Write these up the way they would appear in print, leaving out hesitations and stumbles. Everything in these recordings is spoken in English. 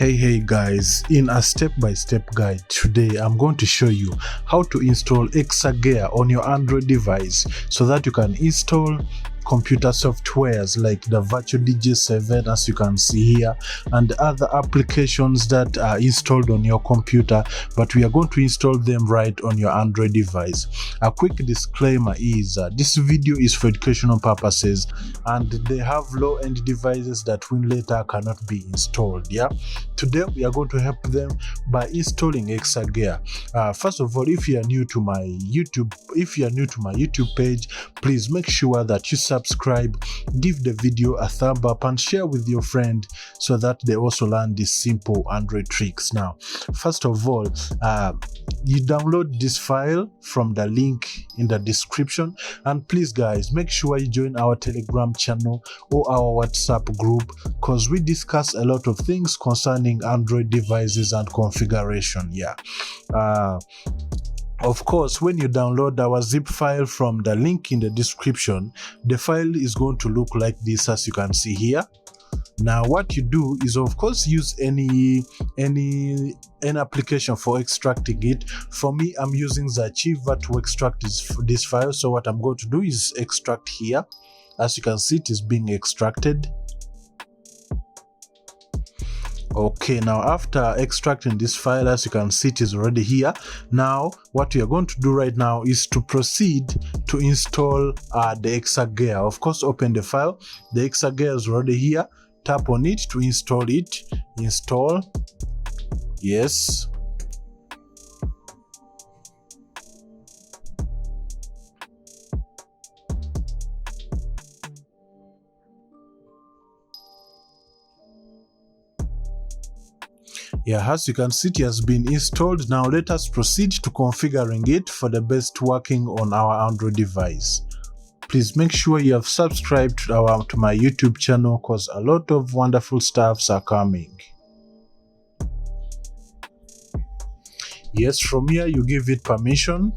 Hey guys, in a step-by-step guide today I'm going to show you how to install Exagear on your Android device so that you can install computer softwares like the virtual DJ 7 as you can see here and other applications that are installed on your computer, but we are going to install them right on your Android device. A quick disclaimer is this video is for educational purposes and they have low-end devices that when later cannot be installed. Today we are going to help them by installing Exagear. First of all, if you are new to my YouTube page, please make sure that you subscribe, give the video a thumb up and share with your friend so that they also learn these simple Android tricks. Now, first of all, you download this file from the link in the description, and please guys, make sure you join our Telegram channel or our WhatsApp group because we discuss a lot of things concerning Android devices and configuration. Of course, when you download our zip file from the link in the description, the file is going to look like this as you can see here. Now what you do is of course use any application for extracting it. For me, I'm using the Exagear to extract this file. So what I'm going to do is extract here. As you can see, it is being extracted. Okay, now after extracting this file, as you can see, it is already here. Now what we are going to do right now is to proceed to install the Exagear. Of course, open the file. The Exagear is already here. Tap on it to install it. Install. Yes. As you can see, it has been installed. Now let us proceed to configuring it for the best working on our Android device. Please make sure you have subscribed to my YouTube channel because a lot of wonderful stuffs are coming. Yes, from here you give it permission.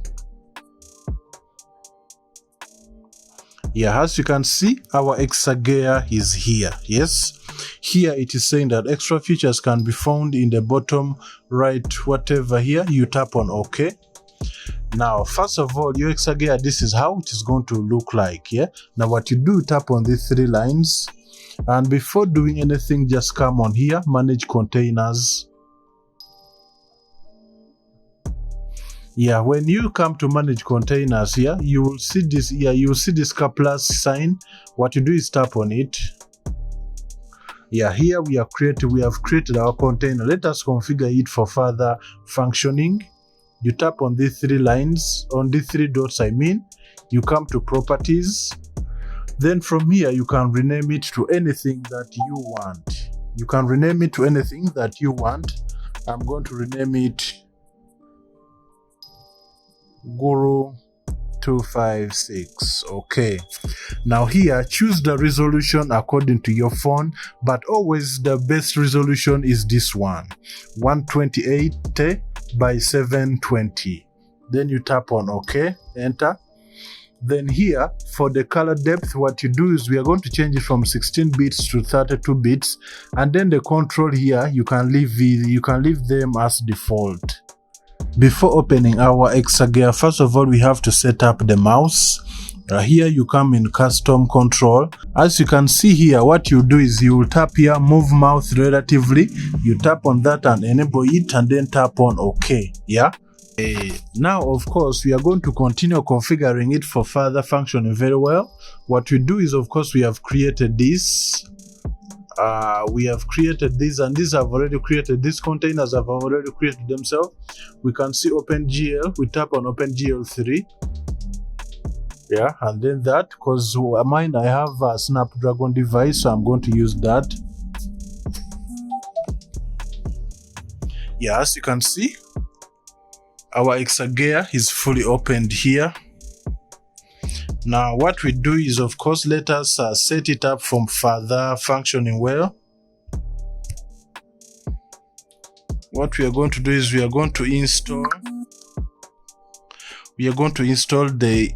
As you can see, our Exagear is here. Yes. Here it is saying that extra features can be found in the bottom right, whatever here. You tap on OK. Now, first of all, your Exagear, this is how it is going to look like. Now what you do, tap on these three lines, and before doing anything, just come on here, manage containers. When you come to manage containers here, you will see this here, you will see this plus sign. What you do is tap on it. Here we have created our container. Let us configure it for further functioning. You tap on these three lines, on these three dots I mean. You come to properties. Then from here you can rename it to anything that you want. You can rename it to anything that you want. I'm going to rename it Guru 256. Okay, now here choose the resolution according to your phone, but always the best resolution is this one, 128 by 720. Then you tap on OK, enter. Then here for the color depth, what you do is we are going to change it from 16 bits to 32 bits, and then the control here you can leave them as default. Before opening our Exagear, first of all we have to set up the mouse. Here you come in custom control. As you can see here, what you do is you will tap here, move mouse relatively. You tap on that and enable it, and then tap on OK. Now of course we are going to continue configuring it for further functioning very well. What we do is of course we have created this. And these have already created, these containers have already created themselves. We can see OpenGL. We tap on OpenGL 3. And then that, because mine I have a Snapdragon device, so I'm going to use that. As you can see, our Exagear is fully opened here. Now what we do is of course let us set it up from further functioning well. What we are going to do is we are going to install the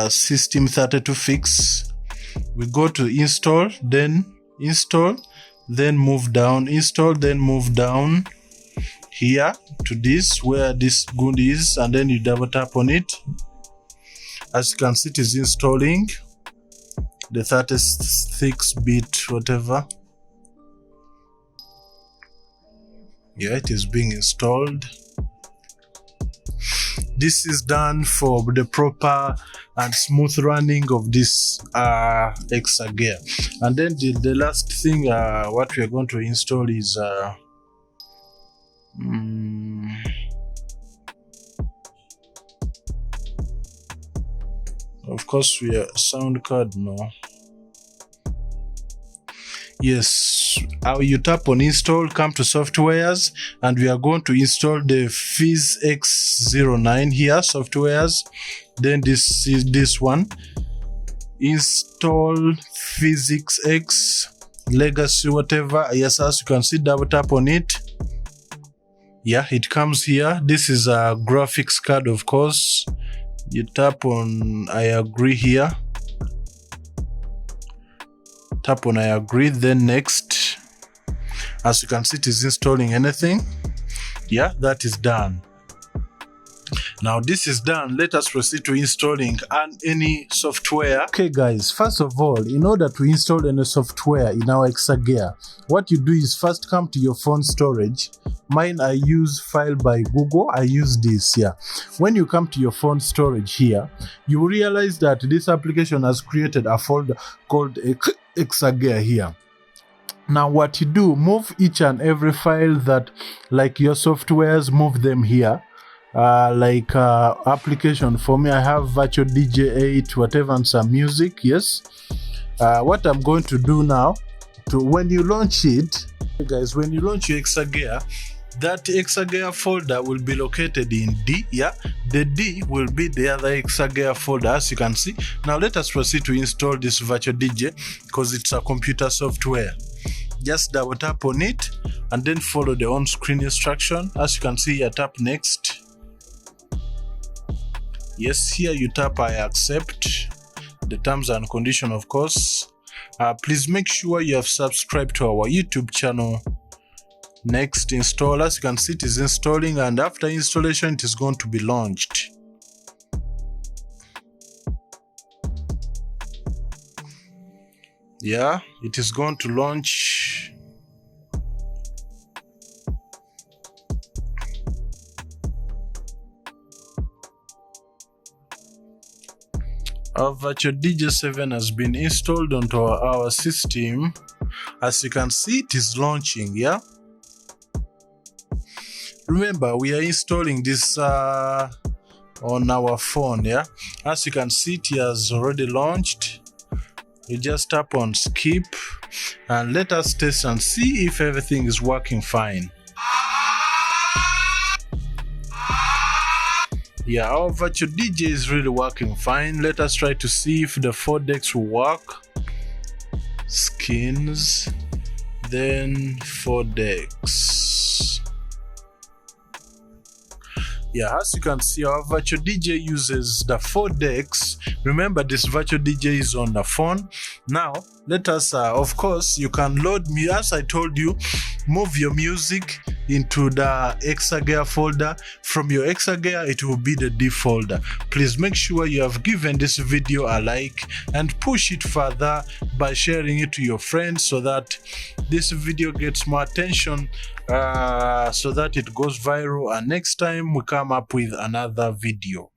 System32 fix. We go to install, then install, then move down, install, then move down here to this where this good is, and then you double tap on it. As you can see, it is installing the 36-bit whatever. Yeah, it is being installed. This is done for the proper and smooth running of this Exagear. And then the last thing what we are going to install is of course we are sound card no. Yes, you tap on install, come to softwares, and we are going to install the Fizz X09 here, softwares. Then this is this one, install Physics X Legacy whatever. Yes, as you can see, double tap on it. Yeah, it comes here. This is a graphics card, of course. You tap on I agree here. Tap on I agree, then next. As you can see, it is installing anything. Yeah, that is done. Now this is done, let us proceed to installing any software. Okay guys, first of all, in order to install any software in our Exagear, what you do is first come to your phone storage. Mine, I use File by Google. I use this here. When you come to your phone storage here, you realize that this application has created a folder called Exagear here. Now what you do, move each and every file that, like your softwares, move them here. Application for me, I have Virtual DJ 8 whatever and some music. Yes, what I'm going to do now, when you launch it, guys, when you launch your Exagear, that Exagear folder will be located in D. Yeah, the D will be the other Exagear folder, as you can see. Now let us proceed to install this Virtual DJ because it's a computer software. Just double tap on it and then follow the on-screen instruction. As you can see here, tap next. Yes, here you tap I accept the terms and condition, of course. Please make sure you have subscribed to our YouTube channel. Next, install. As you can see, it is installing, and after installation it is going to be launched. Yeah, it is going to launch. Our Virtual DJ 7 has been installed onto our system. As you can see, it is launching. Yeah, remember we are installing this on our phone. Yeah, as you can see, it has already launched. You just tap on skip and let us test and see if everything is working fine. Yeah, our Virtual DJ is really working fine. Let us try to see if the 4 decks will work. Skins, then 4 decks. Yeah, as you can see, our Virtual DJ uses the 4 decks. Remember, this Virtual DJ is on the phone. Now, let us, of course, you can load me, as I told you, move your music into the Exagear folder. From your Exagear, it will be the D folder. Please make sure you have given this video a like and push it further by sharing it to your friends so that this video gets more attention, so that it goes viral, and next time we come up with another video.